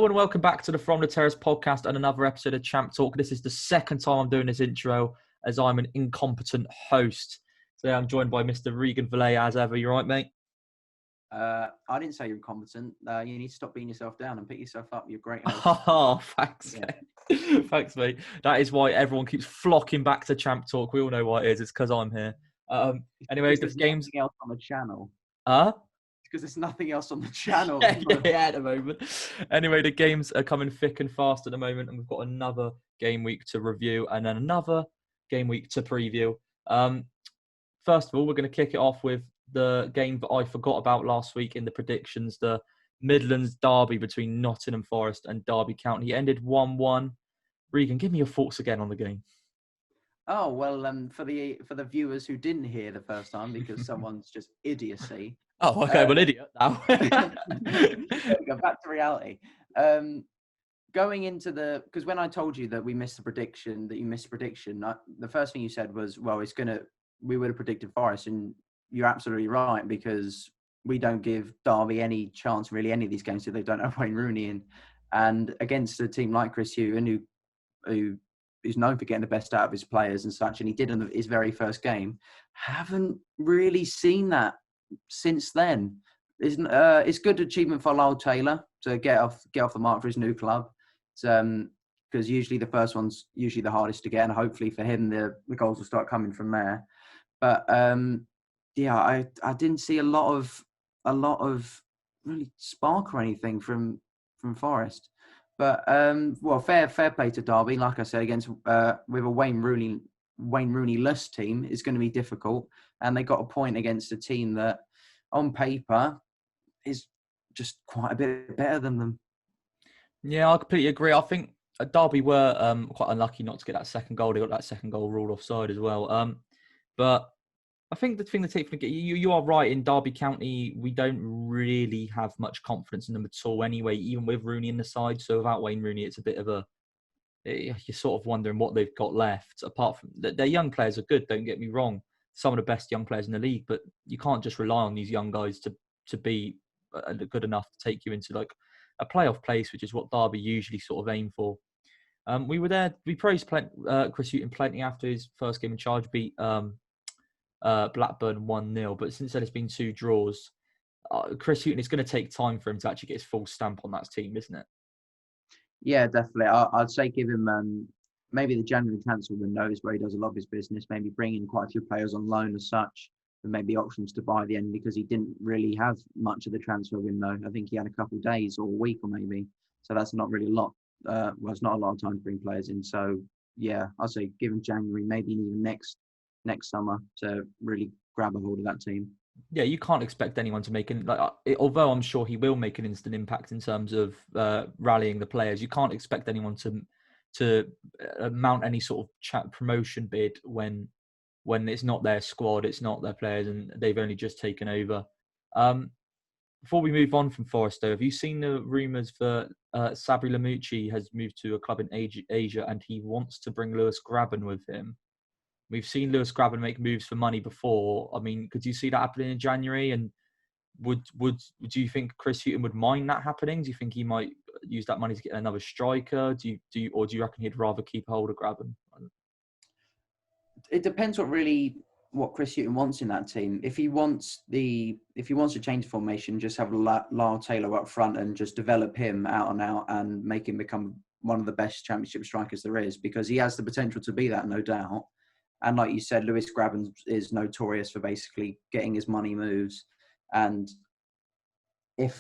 Hello and welcome back to the From the Terrace podcast and another episode of Champ Talk. This is the second time I'm doing this intro as I'm an incompetent host. Today I'm joined by Mr. Regan Valet as ever. You right, mate? I didn't say you're incompetent. You need to stop beating yourself down and pick yourself up. You're great. Oh, thanks, Yeah. mate. Thanks, mate. That is why everyone keeps flocking back to Champ Talk. We all know why it is. It's because I'm here. Anyway, the game's... nothing else on the channel. Huh? Because there's nothing else on the channel. yeah, at the moment. Anyway, the games are coming thick and fast at the moment, and we've got another game week to review and then another game week to preview. First of all, we're going to kick it off with the game that I forgot about last week in the predictions, the Midlands derby between Nottingham Forest and Derby County. It ended 1-1. Regan, give me your thoughts again on the game. Oh, well, for the viewers who didn't hear the first time because someone's just idiocy. Oh, okay, well, idiot now. Go back to reality. Going into because when I told you that you missed the prediction, the first thing you said was, well, we would have predicted Forest, and you're absolutely right, because we don't give Derby any chance, really, any of these games, if they don't have Wayne Rooney in. And against a team like Chris Hughton, who is known for getting the best out of his players and such, and he did in his very first game, haven't really seen that since then. It's good achievement for Lyle Taylor to get off the mark for his new club. Because usually the first one's usually the hardest to get, and hopefully for him the goals will start coming from there. But I didn't see a lot of really spark or anything from Forest. But fair play to Derby. Like I said, against with a Wayne Rooney-less team, it's going to be difficult, and they got a point against a team that, on paper, is just quite a bit better than them. Yeah, I completely agree. I think Derby were quite unlucky not to get that second goal. They got that second goal ruled offside as well. But I think the thing to take from you are right. In Derby County, we don't really have much confidence in them at all anyway, even with Rooney in the side. So without Wayne Rooney, it's a bit of you're sort of wondering what they've got left. Apart from their young players are good, don't get me wrong. Some of the best young players in the league, but you can't just rely on these young guys to be good enough to take you into like a playoff place, which is what Derby usually sort of aim for. We were there. We praised Chris Hughton plenty after his first game in charge, beat Blackburn 1-0. But since then, it's been 2 draws. Chris Hughton, it's going to take time for him to actually get his full stamp on that team, isn't it? Yeah, definitely. I'd say give him maybe the January transfer window is where he does a lot of his business. Maybe bring in quite a few players on loan as such, and maybe options to buy at the end, because he didn't really have much of the transfer window. I think he had a couple of days or a week or maybe. So that's not really a lot. It's not a lot of time to bring players in. So yeah, I'd say give him January, maybe even next summer to really grab a hold of that team. Yeah, you can't expect anyone to make although I'm sure he will make an instant impact in terms of rallying the players. You can't expect anyone to mount any sort of promotion bid when it's not their squad, it's not their players, and they've only just taken over. Before we move on from Forest, though, have you seen the rumours that Sabri Lamucci has moved to a club in Asia and he wants to bring Lewis Graben with him? We've seen Lewis Graben make moves for money before. I mean, could you see that happening in January? And do you think Chris Hughton would mind that happening? Do you think he might use that money to get another striker? Do you reckon he'd rather keep hold of Graben? It depends what Chris Hughton wants in that team. If he wants to change formation, just have Lyle Taylor up front and just develop him out and out and make him become one of the best Championship strikers there is, because he has the potential to be that, no doubt. And like you said, Lewis Graben is notorious for basically getting his money moves. And I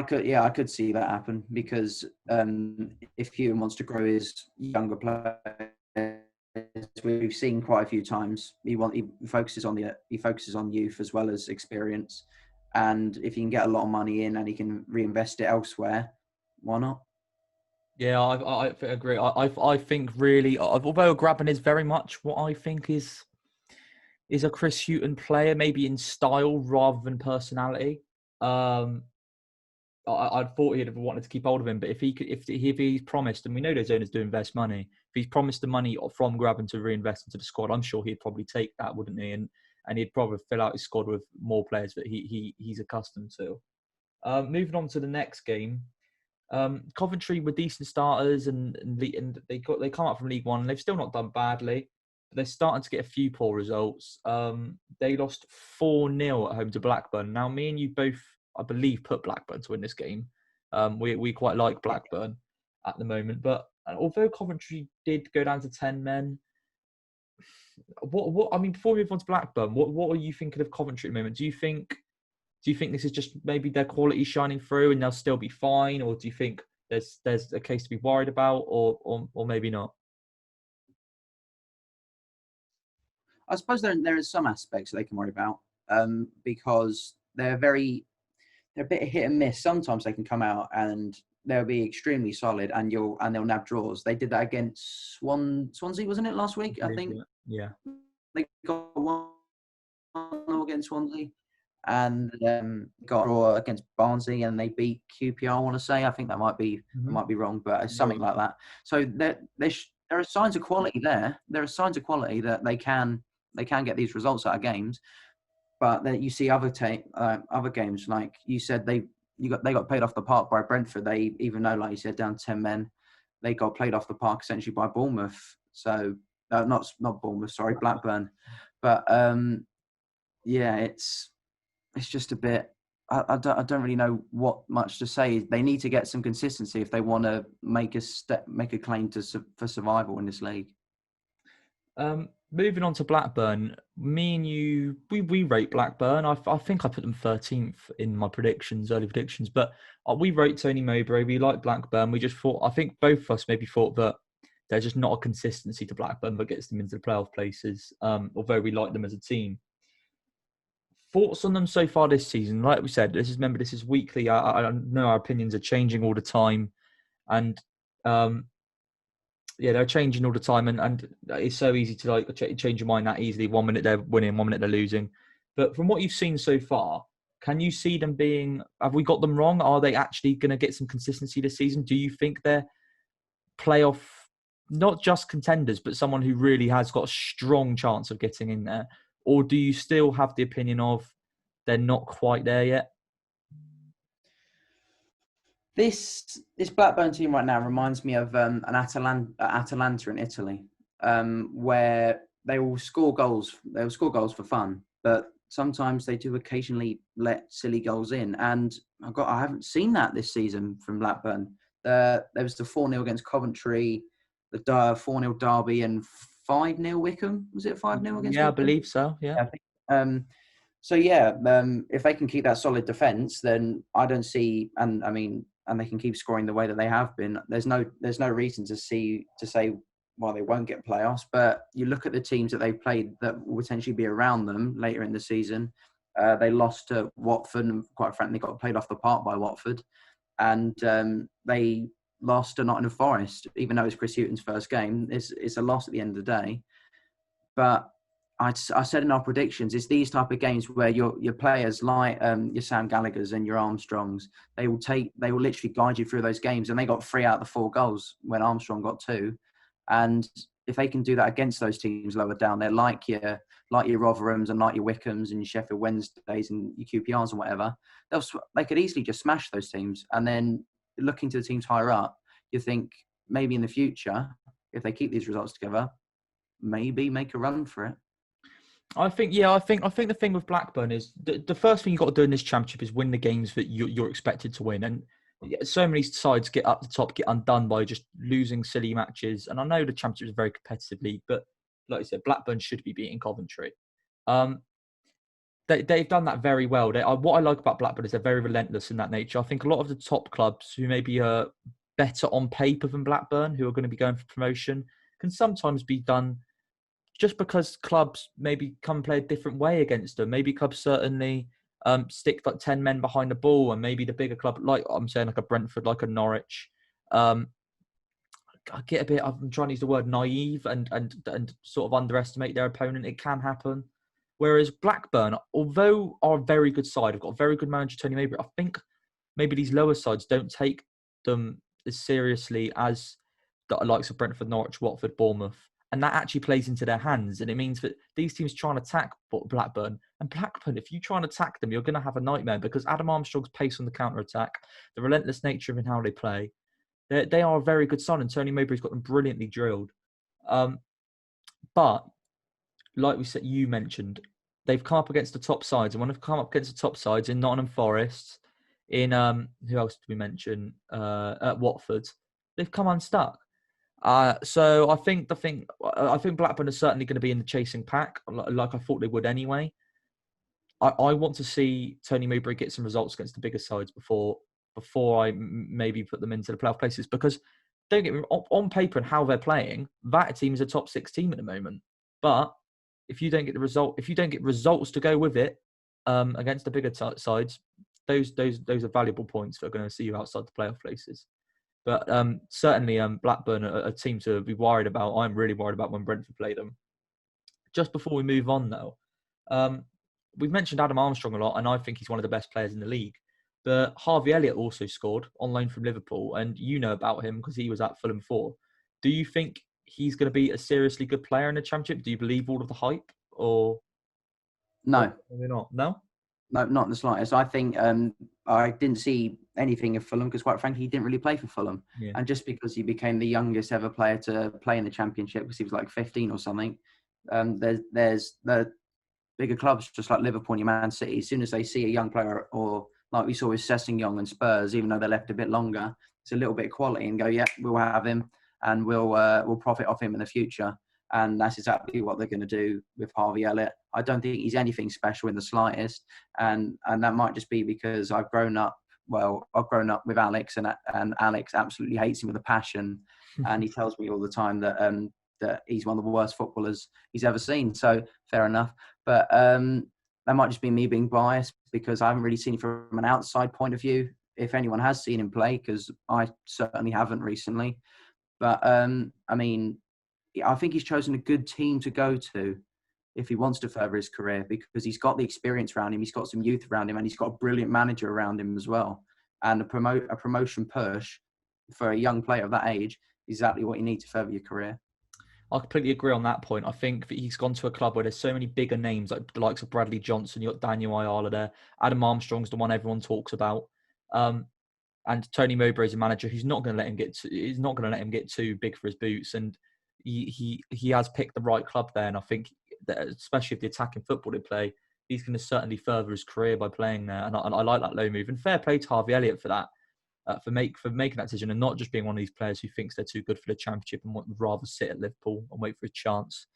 could see that happen, because if Hughton wants to grow his younger players, we've seen quite a few times, he focuses on youth as well as experience. And if he can get a lot of money in and he can reinvest it elsewhere, why not? Yeah, I agree. I think really, although Graben is very much what I think is a Chris Hughton player, maybe in style rather than personality. I thought he'd have wanted to keep hold of him, but if he's promised, and we know those owners do invest money, if he's promised the money from Graben to reinvest into the squad, I'm sure he'd probably take that, wouldn't he? And he'd probably fill out his squad with more players that he's accustomed to. Moving on to the next game. Coventry were decent starters, and they come up from League One. And they've still not done badly, but they're starting to get a few poor results. They lost 4-0 at home to Blackburn. Now, me and you both, I believe, put Blackburn to win this game. We quite like Blackburn at the moment, but although Coventry did go down to 10 men, what I mean, before we move on to Blackburn, what are you thinking of Coventry at the moment? Do you think this is just maybe their quality shining through and they'll still be fine, or do you think there's a case to be worried about, or maybe not? I suppose there is some aspects they can worry about, because they're a bit hit and miss. Sometimes they can come out and they'll be extremely solid, and they'll nab draws. They did that against Swansea, wasn't it, last week? I think. Yeah. They got 1-0 against Swansea, and got a draw against Barnsley, and they beat QPR. I want to say. I think that might be wrong, but it's something like that. So there are signs of quality there. There are signs of quality that they can get these results out of games. But then you see other games, like you said, they got played off the park by Brentford. They, even though, like you said, down 10 men, they got played off the park essentially by Bournemouth. So not Bournemouth, sorry, Blackburn. But yeah, it's just a bit. I don't really know what much to say. They need to get some consistency if they want to make a claim for survival in this league. Moving on to Blackburn, me and you, we rate Blackburn. I think I put them 13th in my early predictions, but we rate Tony Mowbray. We like Blackburn. We just thought, I think both of us maybe thought that there's just not a consistency to Blackburn that gets them into the playoff places, although we like them as a team. Thoughts on them so far this season? Like we said, this is weekly. I know our opinions are changing all the time, and yeah, they're changing all the time, and it's so easy to change your mind that easily. 1 minute they're winning, 1 minute they're losing. But from what you've seen so far, can you see them being? Have we got them wrong? Are they actually going to get some consistency this season? Do you think they're playoff, not just contenders, but someone who really has got a strong chance of getting in there? Or do you still have the opinion of they're not quite there yet? This Blackburn team right now reminds me of an Atalanta in Italy, where they will score goals. They will score goals for fun, but sometimes they do occasionally let silly goals in. And I haven't seen that this season from Blackburn. There was the 4-0 against Coventry, the 4-0 Derby, and 5-0 Wickham. Was it 5-0 against Wickham? Yeah, I believe so. Yeah. I think, so yeah, if they can keep that solid defence, then I don't see, and they can keep scoring the way that they have been. There's no reason to say well, they won't get playoffs. But you look at the teams that they've played that will potentially be around them later in the season. They lost to Watford, and quite frankly, got played off the park by Watford, and they lost to Nottingham Forest, even though it's Chris Hughton's first game. It's a loss at the end of the day. But I said in our predictions, it's these type of games where your players like your Sam Gallaghers and your Armstrongs, they will literally guide you through those games, and they got 3 out of the 4 goals when Armstrong got 2. And if they can do that against those teams lower down, they're like your Rotherhams and like your Wickhams and your Sheffield Wednesdays and your QPRs and whatever, they could easily just smash those teams. And then looking to the teams higher up, you think maybe in the future, if they keep these results together, maybe make a run for it. I think the thing with Blackburn is the first thing you've got to do in this championship is win the games that you're expected to win. And so many sides get up the top, get undone by just losing silly matches. And I know the championship is a very competitive league, but like I said, Blackburn should be beating Coventry. They've done that very well. What I like about Blackburn is they're very relentless in that nature. I think a lot of the top clubs who maybe are better on paper than Blackburn, who are going to be going for promotion, can sometimes be done just because clubs maybe come play a different way against them. Maybe clubs certainly stick like 10 men behind the ball, and maybe the bigger club, like I'm saying, like a Brentford, like a Norwich, I get a bit, I'm trying to use the word naive and sort of underestimate their opponent. It can happen. Whereas Blackburn, although are a very good side, have got a very good manager, Tony Mowbray, I think maybe these lower sides don't take them as seriously as the likes of Brentford, Norwich, Watford, Bournemouth. And that actually plays into their hands. And it means that these teams try and attack Blackburn. And Blackburn, if you try and attack them, you're going to have a nightmare because Adam Armstrong's pace on the counter-attack, the relentless nature of how they play, they are a very good side. And Tony Mowbray's got them brilliantly drilled. But like we said, you mentioned, they've come up against the top sides. And when they've come up against the top sides in Nottingham Forest, in who else did we mention? At Watford, they've come unstuck. So I think Blackburn are certainly going to be in the chasing pack, like I thought they would anyway. I want to see Tony Mowbray get some results against the bigger sides before I maybe put them into the playoff places. Because don't get me wrong, on paper and how they're playing, that team is a top 6 team at the moment. But if you don't get results to go with it against the bigger sides, those are valuable points that are going to see you outside the playoff places. But certainly Blackburn are a team to be worried about. I'm really worried about when Brentford play them. Just before we move on, though, we've mentioned Adam Armstrong a lot, and I think he's one of the best players in the league. But Harvey Elliott also scored on loan from Liverpool, and you know about him because he was at Fulham 4. Do you think he's going to be a seriously good player in the Championship? Do you believe all of the hype? Or No. Or not? No? No, not in the slightest. I think I didn't see anything of Fulham because, quite frankly, he didn't really play for Fulham. Yeah. And just because he became the youngest ever player to play in the Championship because he was like 15 or something, there's the bigger clubs just like Liverpool and your Man City. As soon as they see a young player, or like we saw with Sessegnon and Spurs, even though they left a bit longer, it's a little bit of quality and go, yeah, we'll have him and we'll profit off him in the future. And that's exactly what they're going to do with Harvey Elliott. I don't think he's anything special in the slightest. And that might just be because I've grown up with Alex, and Alex absolutely hates him with a passion. And he tells me all the time that he's one of the worst footballers he's ever seen. So fair enough. But that might just be me being biased because I haven't really seen it from an outside point of view. If anyone has seen him play, because I certainly haven't recently. But I mean, I think he's chosen a good team to go to if he wants to further his career, because he's got the experience around him, he's got some youth around him, and he's got a brilliant manager around him as well. And a promotion push for a young player of that age is exactly what you need to further your career. I completely agree on that point. I think that he's gone to a club where there's so many bigger names, like the likes of Bradley Johnson, you've got Daniel Ayala there. Adam Armstrong's the one everyone talks about. And Tony Mowbray is a manager who's not going to let him get too big for his boots. And he has picked the right club there. And I think that, especially if the attacking football they play, he's going to certainly further his career by playing there. And I like that low move. And fair play to Harvey Elliott for that. For making that decision and not just being one of these players who thinks they're too good for the Championship and would rather sit at Liverpool and wait for a chance.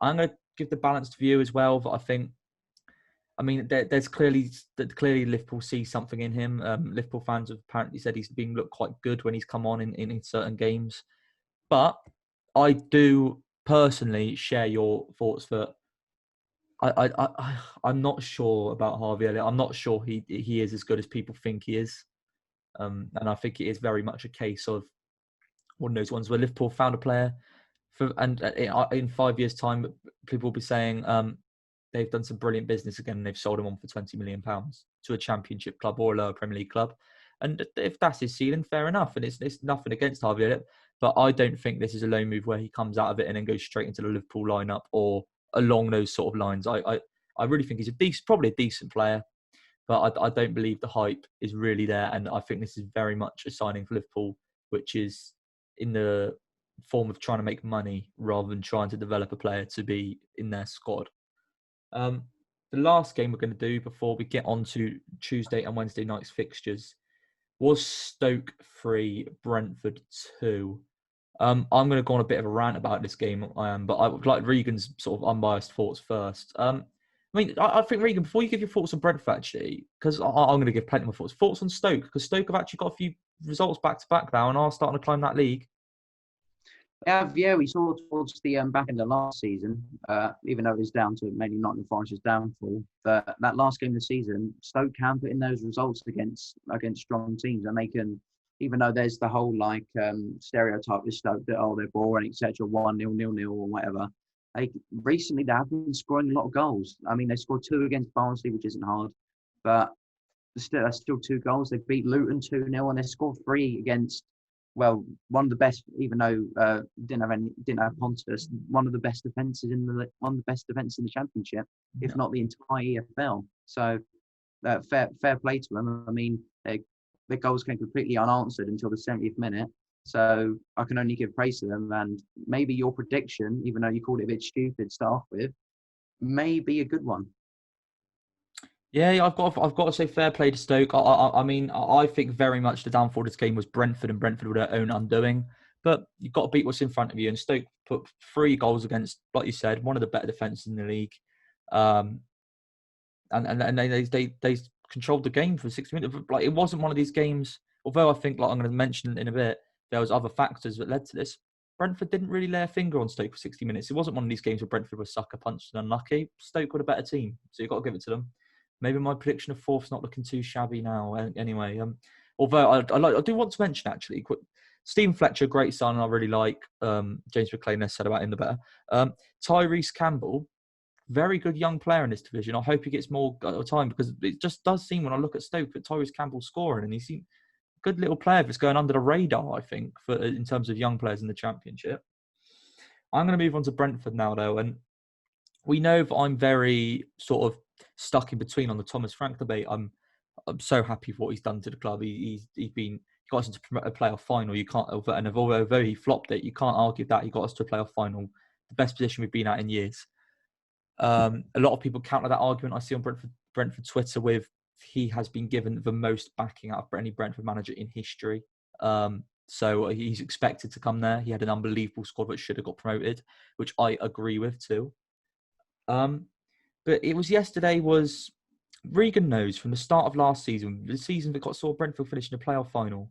I'm going to give the balanced view as well. But I mean, there's clearly Liverpool see something in him. Liverpool fans have apparently said he's been looked quite good when he's come on in certain games. But I do personally share your thoughts that I'm not sure about Harvey Elliott. I'm not sure he is as good as people think he is. And I think it is very much a case of one of those ones where Liverpool found a player and in 5 years' time, people will be saying they've done some brilliant business again and they've sold him on for £20 million to a Championship club or a lower Premier League club. And if that's his ceiling, fair enough. And it's nothing against Harvey Elliott, but I don't think this is a low move where he comes out of it and then goes straight into the Liverpool lineup or along those sort of lines. I really think he's probably a decent player. But I don't believe the hype is really there. And I think this is very much a signing for Liverpool, which is in the form of trying to make money rather than trying to develop a player to be in their squad. The last game we're going to do before we get on to Tuesday and Wednesday night's fixtures was Stoke 3, Brentford 2. I'm going to go on a bit of a rant about this game, but I would like Regan's sort of unbiased thoughts first. I mean, I think, Regan, before you give your thoughts on Brentford, actually, because I'm going to give plenty more thoughts on Stoke, because Stoke have actually got a few results back-to-back now and are starting to climb that league. Yeah, we saw towards the back end of last season, even though it was down to mainly Nottingham Forest's downfall, that last game of the season, Stoke can put in those results against strong teams, and they can, even though there's the whole stereotype with Stoke that they're boring, etc., 1-0, 0-0 or whatever. Recently they have been scoring a lot of goals. I mean, they scored 2 against Barnsley, which isn't hard, but that's still 2 goals. They beat Luton 2-0 and they scored 3 against one of the best, even though didn't have Pontus, one of the best defenses in the Championship, if not the entire EFL. So fair play to them. I mean, their goals came completely unanswered until the 70th minute. So I can only give praise to them. And maybe your prediction, even though you called it a bit stupid to start with, may be a good one. Yeah, I've got to say fair play to Stoke. I mean, I think very much the downfall of this game was Brentford, and Brentford were their own undoing. But you've got to beat what's in front of you. And Stoke put 3 goals against, like you said, one of the better defences in the league. And they controlled the game for 60 minutes. Like, it wasn't one of these games. Although I think, like I'm going to mention in a bit, there was other factors that led to this. Brentford didn't really lay a finger on Stoke for 60 minutes. It wasn't one of these games where Brentford was sucker punched and unlucky. Stoke were a better team, so you've got to give it to them. Maybe my prediction of 4th's not looking too shabby now. Anyway, although I do want to mention actually, Stephen Fletcher, great son, I really like. James McClain has said about him the better. Tyrese Campbell, very good young player in this division. I hope he gets more time, because it just does seem when I look at Stoke that Tyrese Campbell's scoring, and he seems a good little player that's going under the radar, I think, in terms of young players in the Championship. I'm going to move on to Brentford now, though, and we know that I'm very sort of stuck in between on the Thomas Frank debate. I'm so happy for what he's done to the club. He got us into a playoff final. You can't, and although he flopped it, you can't argue that he got us to a playoff final, the best position we've been at in years. A lot of people counter that argument I see on Brentford Twitter with he has been given the most backing out of any Brentford manager in history. So he's expected to come there. He had an unbelievable squad that should have got promoted, which I agree with too. But it was yesterday was Regan knows from the start of last season, the season that saw Brentford finish in the playoff final.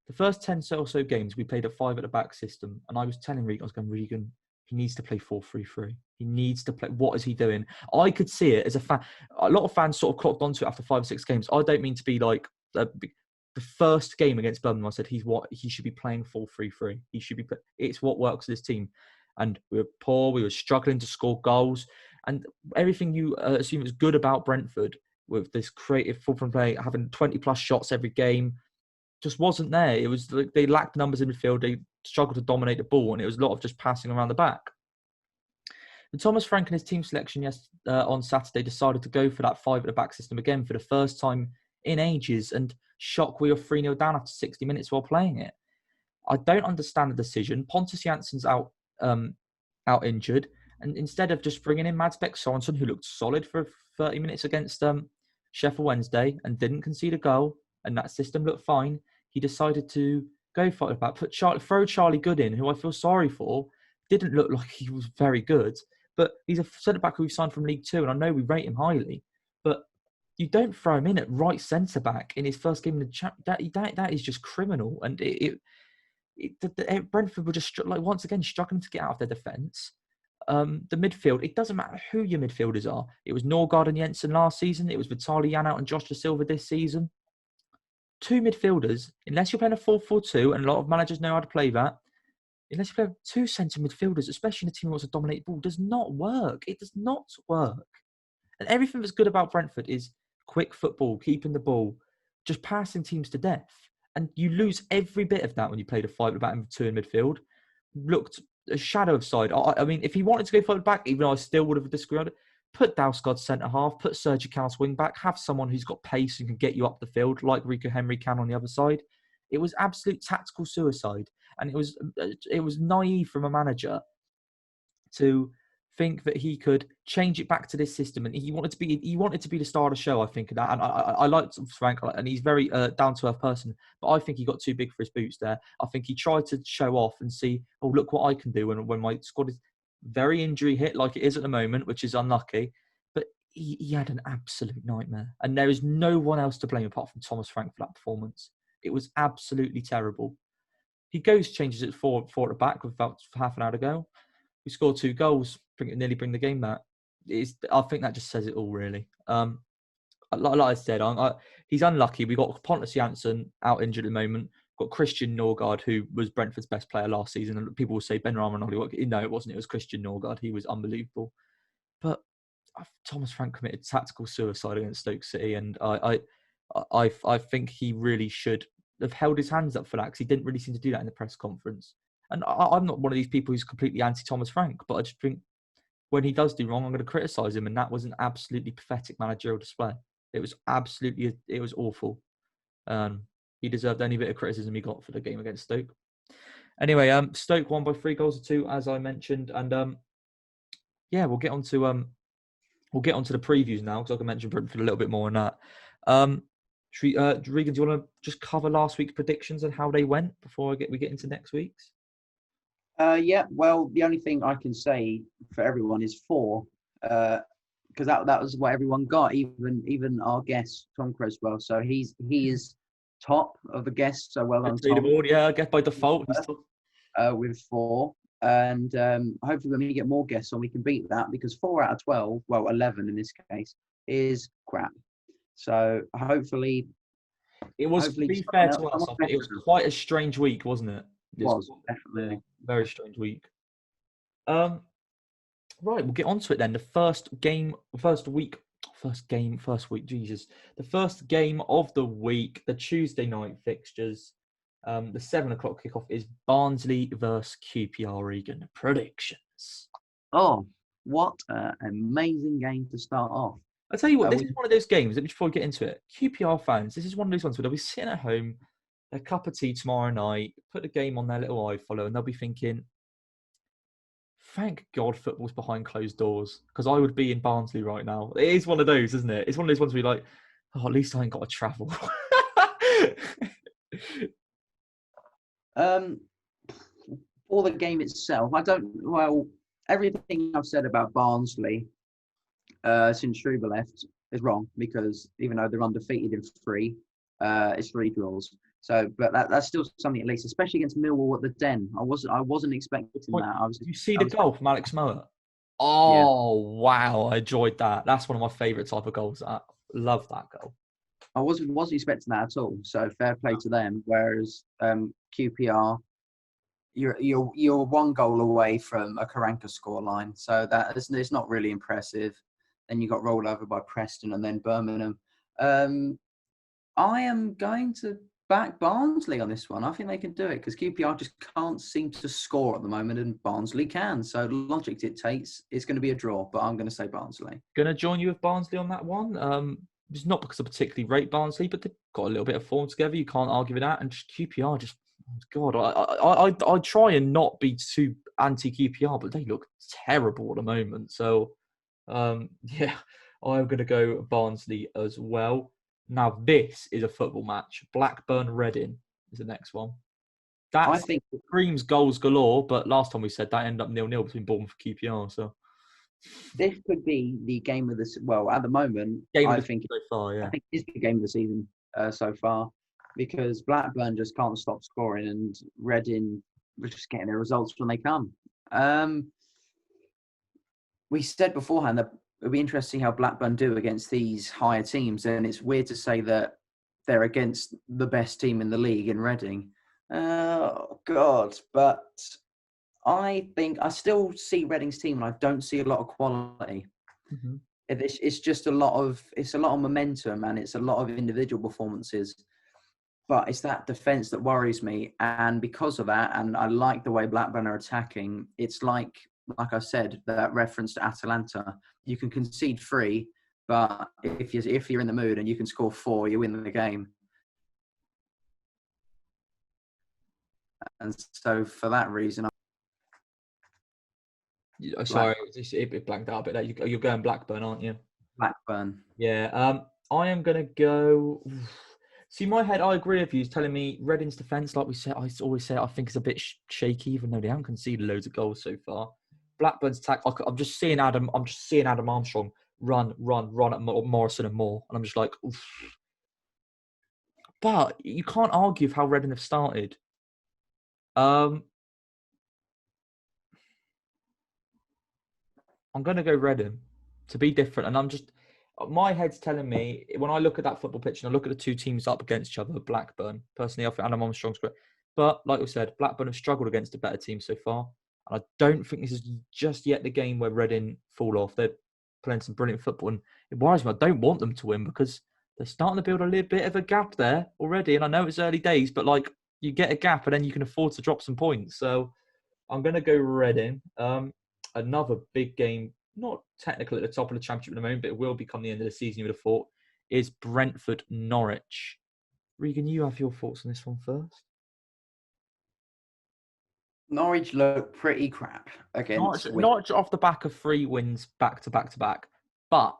The first 10 or so games we played a 5 at the back system, and I was telling Regan, I was going, Regan, he needs to play 4-3-3. He needs to play. What is he doing? I could see it as a fan. A lot of fans sort of clocked onto it after 5 or 6 games. I don't mean to be like the first game against Birmingham. I said he should be playing 4-3-3. He should be. It's what works for this team. And we were poor. We were struggling to score goals, and everything you assume is good about Brentford with this creative football play, having 20 plus shots every game, just wasn't there. It was like they lacked numbers in midfield. They struggled to dominate the ball, and it was a lot of just passing around the back. And Thomas Frank and his team selection on Saturday decided to go for that 5 at the back system again for the first time in ages, and shock, we were 3-0 down after 60 minutes while playing it. I don't understand the decision. Pontus Jansson's out injured, and instead of just bringing in Mads Bech Sorensen, who looked solid for 30 minutes against Sheffield Wednesday and didn't concede a goal, and that system looked fine, he decided to go for it back, throw Charlie Good in, who I feel sorry for. Didn't look like he was very good, but he's a centre-back who we've signed from League Two, and I know we rate him highly, but you don't throw him in at right centre-back in his first game in the Championship. That is just criminal, and Brentford were just once again struggling to get out of their defence. The midfield, it doesn't matter who your midfielders are. It was Norgard and Jensen last season. It was Vitaly Janout and Josh Da Silva this season. 2 midfielders, unless you're playing a 4-4-2, and a lot of managers know how to play that, unless you play 2 centre midfielders, especially in a team that wants to dominate the ball, does not work. It does not work. And everything that's good about Brentford is quick football, keeping the ball, just passing teams to death. And you lose every bit of that when you played a 5 at the back and 2 in midfield. Looked a shadow of side. I mean, if he wanted to go 5 back, even though I still would have disagreed, put Dalsgaard centre half, put Sergi Canos wing back, have someone who's got pace and can get you up the field, like Rico Henry can on the other side. It was absolute tactical suicide, and it was naive from a manager to think that he could change it back to this system, and he wanted to be the star of the show. I think that, and I liked Frank, and he's very down to earth person. But I think he got too big for his boots there. I think he tried to show off and see, oh, look what I can do when my squad is very injury hit like it is at the moment, which is unlucky. But he had an absolute nightmare, and there is no one else to blame apart from Thomas Frank for that performance. It was absolutely terrible. He changes it four at the back with about half an hour to go. We scored 2 goals, nearly bring the game back. I think that just says it all, really. Like I said, he's unlucky. We got Pontus Jansson out injured at the moment. Got Christian Norgard, who was Brentford's best player last season. And people will say Ben Rahman and Hollywood. No, it wasn't. It was Christian Norgard. He was unbelievable. But Thomas Frank committed tactical suicide against Stoke City, and I think he really should have held his hands up for that because he didn't really seem to do that in the press conference. And I'm not one of these people who's completely anti-Thomas Frank, but I just think when he does do wrong, I'm going to criticise him. And that was an absolutely pathetic managerial display. It was awful. He deserved any bit of criticism he got for the game against Stoke. Anyway, Stoke won by 3-2, as I mentioned, and we'll get on to the previews now because I can mention Brentford a little bit more on that. Regan, do you want to just cover last week's predictions and how they went before we get into next week's? Yeah. Well, the only thing I can say for everyone is 4, because that was what everyone got, even our guest Tom Creswell. So he is top of the guests. So well done, Tom. Yeah, I guess by default he's top. With 4, and hopefully when we get more guests on, we can beat that because 4 out of 12, well 11 in this case, is crap. So hopefully, it was. To be fair to us, I think it was quite a strange week, wasn't it? It was definitely very strange week. Right, we'll get on to it then. The first week. Jesus, the first game of the week, the Tuesday night fixtures. The 7 o'clock kickoff is Barnsley versus QPR. Regan, predictions. Oh, what an amazing game to start off. I'll tell you what, this is one of those games that before we get into it, QPR fans, this is one of those ones where they'll be sitting at home, a cup of tea tomorrow night, put the game on their little iFollow, and they'll be thinking, thank God football's behind closed doors, because I would be in Barnsley right now. It is one of those, isn't it? It's one of those ones where you're like, oh, at least I ain't got to travel. For the game itself, everything I've said about Barnsley since Struber left is wrong, because even though they're undefeated in 3, it's 3 draws. So, but that's still something at least, especially against Millwall at the Den. I wasn't expecting that. You see the goal from Alex Mower? Oh, yeah. Wow. I enjoyed that. That's one of my favourite type of goals. I love that goal. I wasn't expecting that at all. So fair play to them. Whereas QPR, you're 1 goal away from a Karanka scoreline. So it's not really impressive. Then you got rolled over by Preston and then Birmingham. I am going to back Barnsley on this one. I think they can do it because QPR just can't seem to score at the moment, and Barnsley can. So logic dictates it's going to be a draw, but I'm going to say Barnsley. Going to join you with Barnsley on that one. It's not because I particularly rate Barnsley, but they've got a little bit of form together. You can't argue with that. And just QPR, just God, I try and not be too anti-QPR, but they look terrible at the moment. So, I'm going to go Barnsley as well. Now, this is a football match. Blackburn-Reading is the next one. I think screams goals galore, but last time we said that ended up 0-0 between Bournemouth and QPR. So this could be the game of the well at the moment. I think it's the game of the season so far, because Blackburn just can't stop scoring, and Reading are just getting their results when they come. We said beforehand that it'll be interesting how Blackburn do against these higher teams, and it's weird to say that they're against the best team in the league in Reading. Oh God! But I think I still see Reading's team, and I don't see a lot of quality. Mm-hmm. It's just a lot of momentum, and it's a lot of individual performances. But it's that defence that worries me, and because of that, and I like the way Blackburn are attacking. It's like I said, that reference to Atalanta. You can concede 3, but if you're in the mood and you can score 4, you win the game. And so for that reason, sorry, it blanked out a bit there. You're going Blackburn, aren't you? Blackburn. Yeah. I am going to go. See, my head, I agree with you. It's telling me Reading's defence, like we said, I always say, I think it's a bit shaky, even though they haven't conceded loads of goals so far. Blackburn's attack, I'm just seeing Adam Armstrong run at Morrison and Moore, and I'm just like, oof. But you can't argue with how Reading have started. I'm going to go Reading to be different, and my head's telling me, when I look at that football pitch and I look at the 2 teams up against each other, Blackburn, personally, I think Adam Armstrong's great. But like we said, Blackburn have struggled against a better team so far. And I don't think this is just yet the game where Reading fall off. They're playing some brilliant football, and it worries me. I don't want them to win because they're starting to build a little bit of a gap there already. And I know it's early days, but like you get a gap and then you can afford to drop some points. So I'm going to go Reading. Another big game, not technically at the top of the championship at the moment, but it will become the end of the season, you would have thought, is Brentford Norwich. Regan, you have your thoughts on this one first. Norwich look pretty crap against Norwich off the back of 3 wins back to back to back, but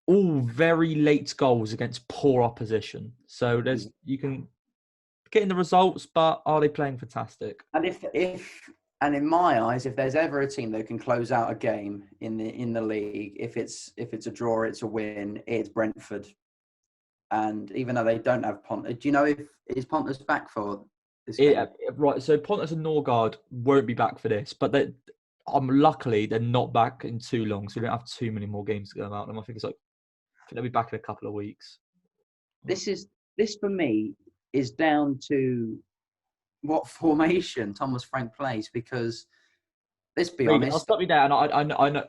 all very late goals against poor opposition. So you can get in the results, but are they playing fantastic? And and in my eyes, if there's ever a team that can close out a game in the league, if it's a draw, it's a win, it's Brentford. And even though they don't have Pontus, do you know if is Pontus back for this game? Right, so Pontus and Norgard won't be back for this, but luckily they're not back in too long, so we don't have too many more games to go about them. I think they'll be back in a couple of weeks. This for me is down to what formation Thomas Frank plays, because let's be honest. I'll stop you there, and I know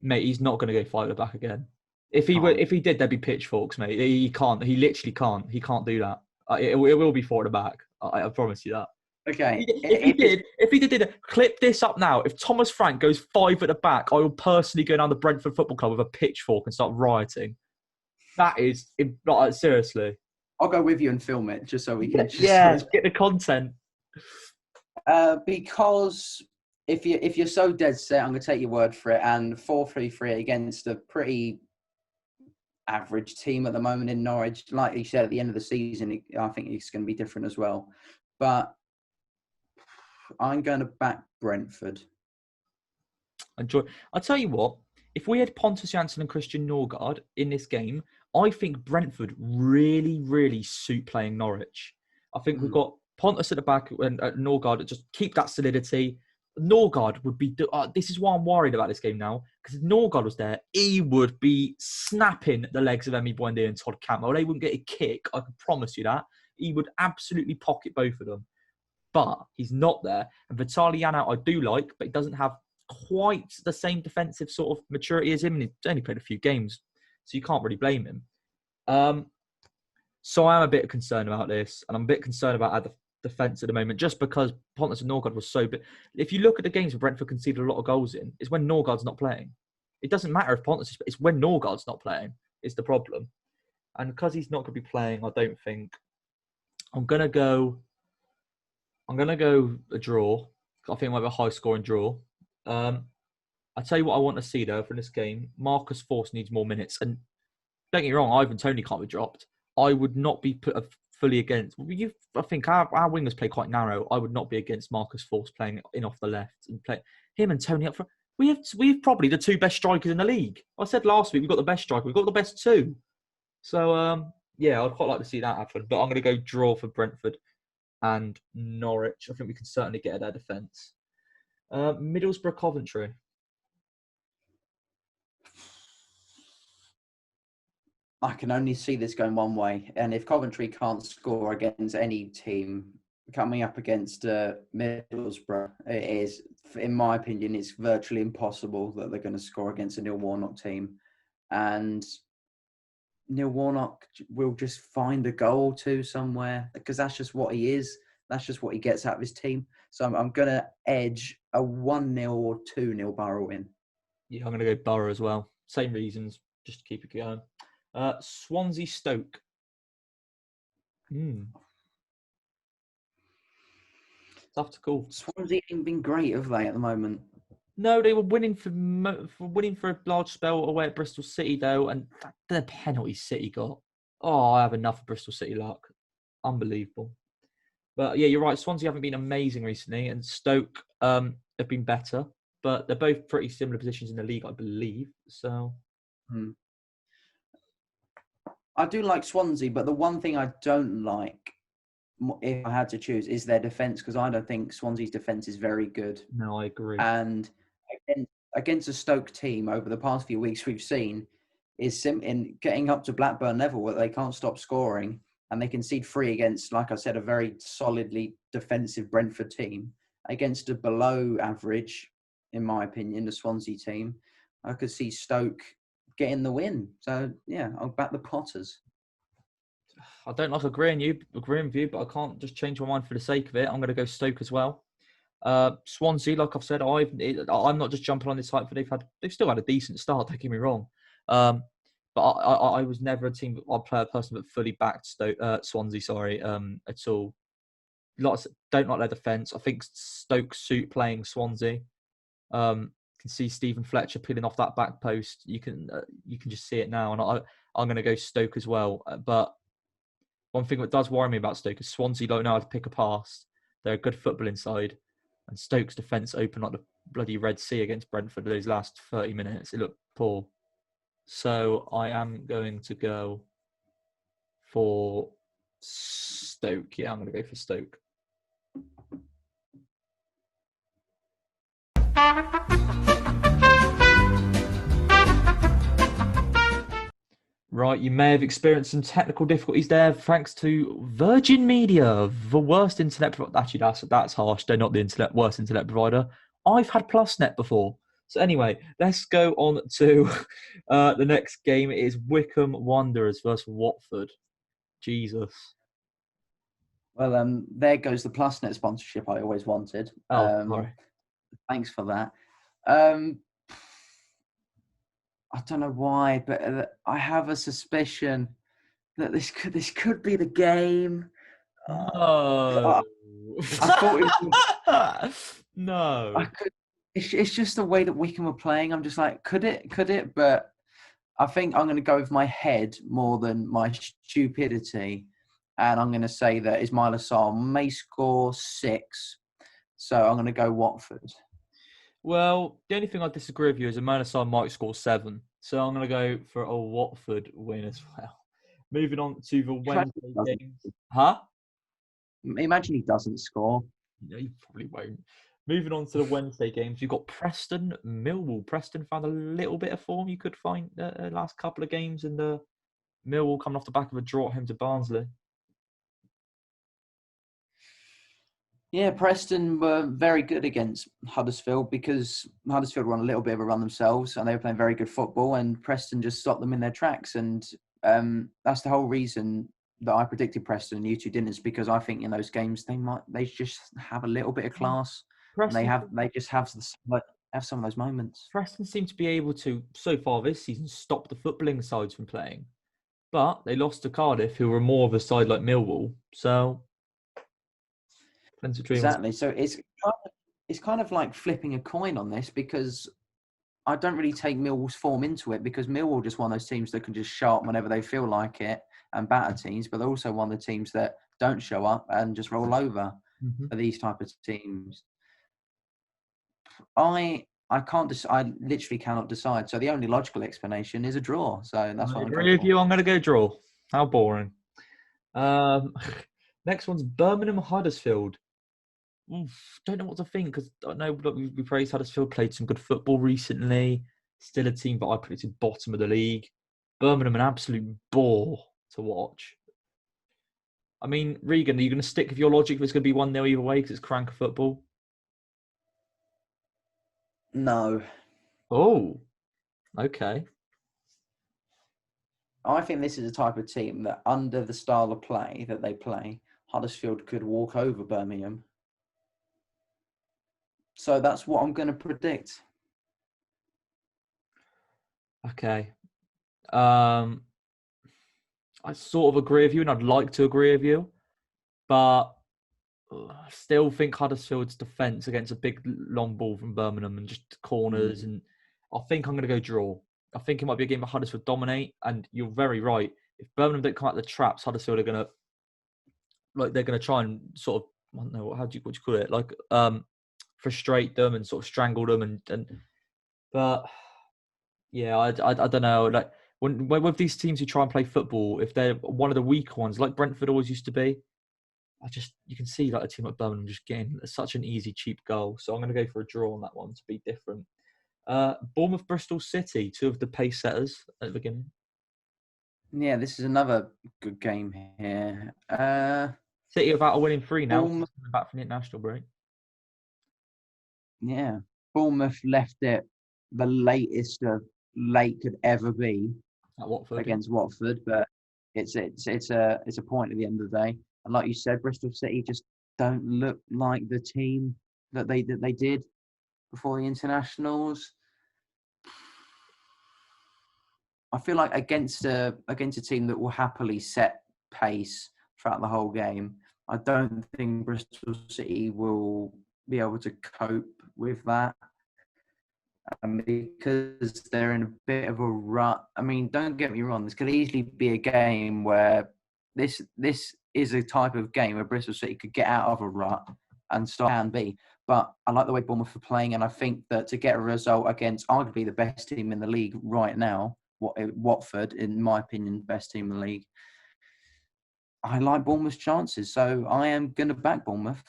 mate. He's not going to go 5 at the back again. If he did, there'd be pitchforks, mate. He can't. He literally can't. He can't do that. It will be 4 at the back. I promise you that. Okay. If he did, clip this up now. If Thomas Frank goes 5 at the back, I will personally go down the Brentford Football Club with a pitchfork and start rioting. That is seriously. I'll go with you and film it just so we can. Get the content. Because if you're so dead set, I'm going to take your word for it. And 4-3-3 against a pretty average team at the moment in Norwich. Like you said, at the end of the season, I think it's going to be different as well. But I'm going to back Brentford. I'll tell you what. If we had Pontus Jansson and Christian Norgard in this game, I think Brentford really, really suit playing Norwich. I think we've got Pontus at the back and Norgard just keep that solidity. Norgard would be... this is why I'm worried about this game now, because if Norgard was there, he would be snapping the legs of Emi Buendia and Todd Cantwell. They wouldn't get a kick, I can promise you that. He would absolutely pocket both of them. But he's not there. And Vitaly Janout I do like, but he doesn't have quite the same defensive sort of maturity as him, and he's only played a few games, so you can't really blame him. So I'm a bit concerned about this, and I'm a bit concerned about our defence at the moment, just because Pontus and Norgard was so big. If you look at the games where Brentford conceded a lot of goals in, it's when Norgard's not playing. It doesn't matter if Pontus is, it's when Norgard's not playing is the problem. And because he's not going to be playing, I don't think I'm going to go a draw. I think we'll have a high scoring draw. I'll tell you what I want to see, though, from this game. Marcus Forss needs more minutes. And don't get me wrong, Ivan Toney can't be dropped. I would not be fully against... I think our wingers play quite narrow. I would not be against Marcus Forss playing in off the left and play him and Toney up front. We have probably the 2 best strikers in the league. I said last week we've got the best striker. We've got the best 2. So, I'd quite like to see that happen. But I'm going to go draw for Brentford and Norwich. I think we can certainly get at their defence. Middlesbrough Coventry. I can only see this going one way. And if Coventry can't score against any team coming up against Middlesbrough, it is, in my opinion, it's virtually impossible that they're going to score against a Neil Warnock team. And Neil Warnock will just find a goal too somewhere, because that's just what he is. That's just what he gets out of his team. So I'm going to edge a 1-0 or 2-0 Borough win. Yeah, I'm going to go Borough as well. Same reasons, just to keep it going. Swansea Stoke. Tough to call. Swansea ain't been great, have they, at the moment? No, they were winning for a large spell away at Bristol City, though, and the penalty City got. Oh, I have enough of Bristol City luck. Unbelievable. But yeah, you're right. Swansea haven't been amazing recently, and Stoke have been better. But they're both pretty similar positions in the league, I believe. So, I do like Swansea, but the one thing I don't like, if I had to choose, is their defence, because I don't think Swansea's defence is very good. No, I agree. And against a Stoke team over the past few weeks we've seen is in getting up to Blackburn level where they can't stop scoring and they concede 3 against, like I said, a very solidly defensive Brentford team against a below average, in my opinion, the Swansea team. I could see Stoke getting the win. So yeah, I'll back the Potters. I don't like agreeing with you, but I can't just change my mind for the sake of it. I'm going to go Stoke as well. Swansea, like I've said, I'm not just jumping on this hype, for they've still had a decent start. Don't get me wrong, but I was never a team or player person that fully backed Swansea. At all. Don't like their defence. I think Stoke suit playing Swansea. Can see Stephen Fletcher peeling off that back post. You can just see it now, and I'm going to go Stoke as well. But one thing that does worry me about Stoke is Swansea don't know how to pick a pass. They're a good football inside, and Stoke's defence opened like the bloody Red Sea against Brentford those last 30 minutes. It looked poor. So I am going to go for Stoke. Yeah, I'm going to go for Stoke. Right, you may have experienced some technical difficulties there, thanks to Virgin Media, the worst internet provider. Actually, that's harsh. They're not the worst internet provider. I've had PlusNet before. So anyway, let's go on to the next game. It is Wycombe Wanderers versus Watford. Jesus. Well, there goes the PlusNet sponsorship I always wanted. Sorry. Thanks for that. I don't know why, but I have a suspicion that this could be the game. No. I thought it was, no. It's just the way that Wycombe were playing. I'm just like, could it? But I think I'm going to go with my head more than my stupidity, and I'm going to say that Ismail Assar may score 6. So I'm going to go Watford. Well, the only thing I disagree with you is Ismail Assar might score 7. So I'm going to go for a Watford win as well. Moving on to the Wednesday games. Huh? Imagine he doesn't score. No, he probably won't. Moving on to the Wednesday games, you've got Preston, Millwall. Preston found a little bit of form you could find last couple of games, and Millwall coming off the back of a draw at home to Barnsley. Yeah, Preston were very good against Huddersfield because Huddersfield were on a little bit of a run themselves and they were playing very good football, and Preston just stopped them in their tracks. And that's the whole reason that I predicted Preston and you two didn't, is because I think in those games they just have a little bit of class. Preston, And they just have some of those moments. Preston seem to be able to, so far this season, stop the footballing sides from playing. But they lost to Cardiff, who were more of a side like Millwall. So Exactly. So it's kind of like flipping a coin on this, because I don't really take Millwall's form into it, because Millwall just one of those teams that can just show up whenever they feel like it and batter teams, but they're also one of the teams that don't show up and just roll over for these type of teams. I literally cannot decide. So the only logical explanation is a draw. So that's what I agree with you. I'm going to go draw. How boring. Next one's Birmingham Huddersfield. Don't know what to think, because I know we praised Huddersfield, played some good football recently. Still a team that I predicted bottom of the league. Birmingham, an absolute bore to watch. I mean, Regan, are you going to stick with your logic if it's going to be 1-0 either way because it's crank football? No. Oh, okay. I think this is a type of team that, under the style of play that they play, Huddersfield could walk over Birmingham. So that's what I'm going to predict. Okay. I sort of agree with you, and I'd like to agree with you, but I still think Huddersfield's defence against a big long ball from Birmingham and just corners, and I think I'm going to go draw. I think it might be a game where Huddersfield dominate, and you're very right. If Birmingham don't come out the traps, Huddersfield are going to they're going to try and sort of, I don't know, what do you call it? Frustrate them and sort of strangle them, but yeah, I don't know. Like when with these teams who try and play football, if they're one of the weaker ones, like Brentford always used to be, you can see like a team like Birmingham just getting such an easy, cheap goal. So I'm going to go for a draw on that one to be different. Bournemouth, Bristol City, 2 of the pace setters at the beginning. Yeah, this is another good game here. City are about a winning 3 now, back from the international break. Yeah, Bournemouth left it the latest of late could ever be At Watford. against Watford, but it's a point at the end of the day. And like you said, Bristol City just don't look like the team that they did before the internationals. I feel like against a team that will happily set pace throughout the whole game, I don't think Bristol City will be able to cope with that. Because they're in a bit of a rut. I mean, don't get me wrong, this could easily be a game where this is a type of game where Bristol City could get out of a rut and start can be. But I like the way Bournemouth are playing, and I think that to get a result against arguably the best team in the league right now, Watford, in my opinion, best team in the league, I like Bournemouth's chances. So I am going to back Bournemouth.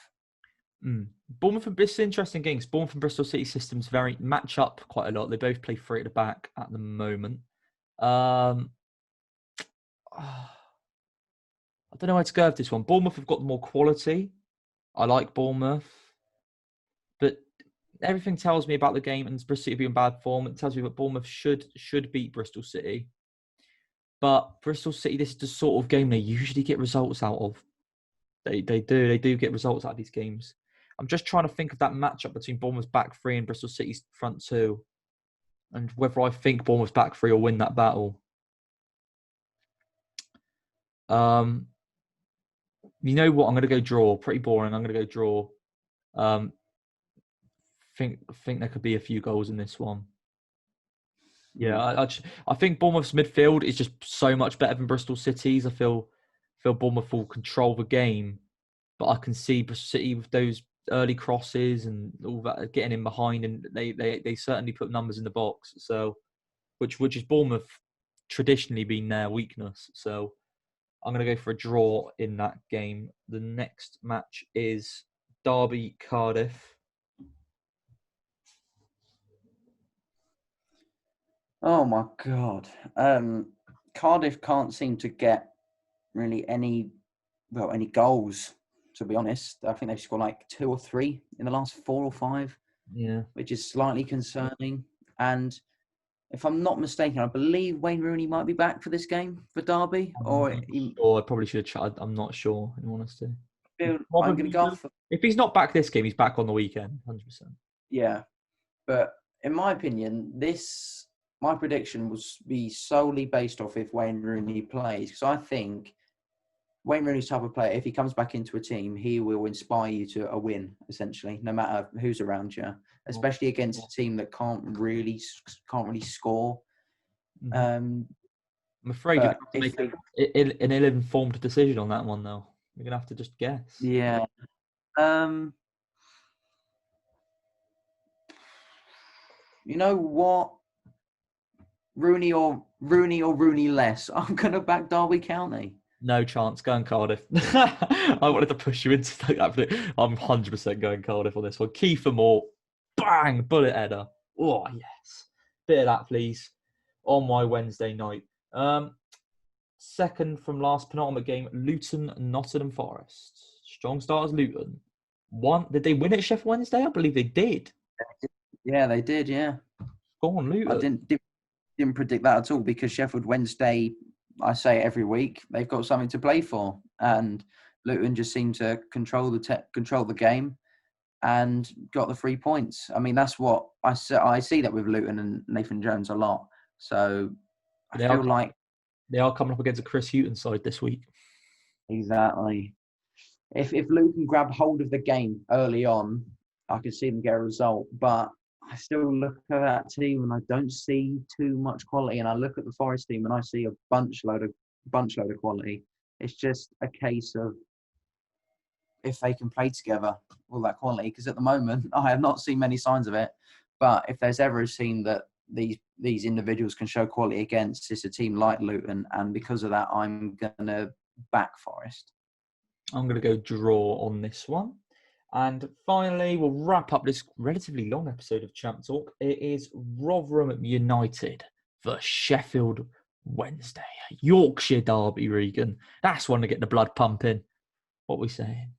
Bournemouth and Bristol, interesting games. Bournemouth and Bristol City systems very match up quite a lot. They both play three at the back at the moment. I don't know how to go with this one. Bournemouth have got more quality. I like Bournemouth, but everything tells me about the game and Bristol City being in bad form. It tells me that Bournemouth should beat Bristol City. But Bristol City, this is the sort of game they usually get results out of. They do get results out of these games. I'm just trying to think of that matchup between Bournemouth's back three and Bristol City's front two, and whether I think Bournemouth's back three will win that battle. You know what? I'm going to go draw. Pretty boring. I'm going to go draw. Think there could be a few goals in this one. Yeah, I think Bournemouth's midfield is just so much better than Bristol City's. I feel Bournemouth will control the game, but I can see Bristol City with those early crosses and all that getting in behind, and they certainly put numbers in the box. So, which is Bournemouth traditionally been their weakness. So, I'm going to go for a draw in that game. The next match is Derby Cardiff. Oh my God. Cardiff can't seem to get really any goals, to be honest. I think they've scored like 2 or 3 in the last 4 or 5. Yeah. Which is slightly concerning. And if I'm not mistaken, I believe Wayne Rooney might be back for this game for Derby. I probably should have chatted. I'm not sure, in honesty. I'm going to go for... If he's not back this game, he's back on the weekend, 100%. Yeah. But in my opinion, my prediction will be solely based off if Wayne Rooney plays. Because I think Wayne Rooney's type of player, if he comes back into a team, he will inspire you to a win, essentially, no matter who's around you, especially against a team that can't really score. I'm afraid you're going to have to make an ill-informed decision on that one, though. You're going to have to just guess. Yeah. You know what? Rooney or Rooney less. I'm going to back Derby County. No chance. Going Cardiff. I wanted to push you into that. I'm 100% going Cardiff on this one. Kiefer Moore. Bang! Bullet header. Oh, yes. Bit of that, please. On my Wednesday night. Second from last penultimate game, Luton, Nottingham Forest. Strong starters, Luton. Did they win at Sheffield Wednesday? I believe they did. Yeah, they did, yeah. Go on, Luton. I didn't predict that at all because Sheffield Wednesday, I say every week, they've got something to play for, and Luton just seemed to control the game and got the 3 points. I mean, that's what I see that with Luton and Nathan Jones a lot. So I feel like they are coming up against a Chris Hughton side this week. Exactly. If Luton grab hold of the game early on, I could see them get a result, but I still look at that team and I don't see too much quality. And I look at the Forest team and I see a bunch load of quality. It's just a case of if they can play together, all that quality. Because at the moment, I have not seen many signs of it. But if there's ever a team that these individuals can show quality against, it's a team like Luton. And because of that, I'm going to back Forest. I'm going to go draw on this one. And finally, we'll wrap up this relatively long episode of Champ Talk. It is Rotherham United versus Sheffield Wednesday. Yorkshire derby, Regan. That's one to get the blood pumping. What are we saying?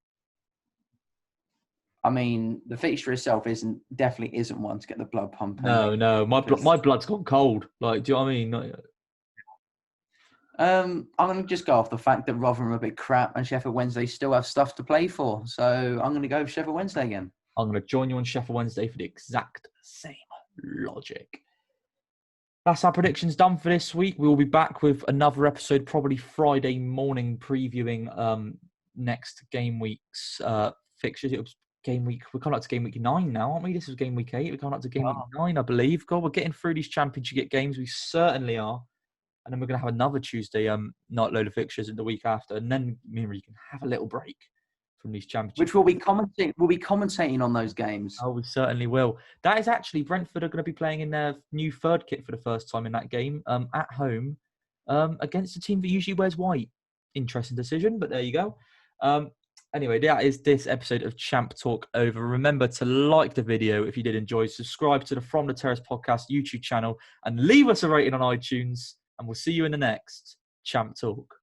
I mean, the fixture itself definitely isn't one to get the blood pumping. No, my blood's gone cold. Like, do you know what I mean? I'm going to just go off the fact that Rotherham are a bit crap and Sheffield Wednesday still have stuff to play for. So I'm going to go with Sheffield Wednesday again. I'm going to join you on Sheffield Wednesday for the exact same logic. That's our predictions done for this week. We will be back with another episode probably Friday morning previewing next game week's fixtures. It was game week. We're coming up to game week 9 now, aren't we? This was game week 8. We're coming up to game week 9, I believe. God, we're getting through these championship games. We certainly are. And then we're going to have another Tuesday night load of fixtures in the week after. And then me and you can have a little break from these championships. Which we'll be commentating on those games. Oh, we certainly will. That is actually Brentford are going to be playing in their new third kit for the first time in that game at home against a team that usually wears white. Interesting decision, but there you go. Anyway, that is this episode of Champ Talk over. Remember to like the video if you did enjoy. Subscribe to the From the Terrace podcast YouTube channel and leave us a rating on iTunes. And we'll see you in the next Champ Talk.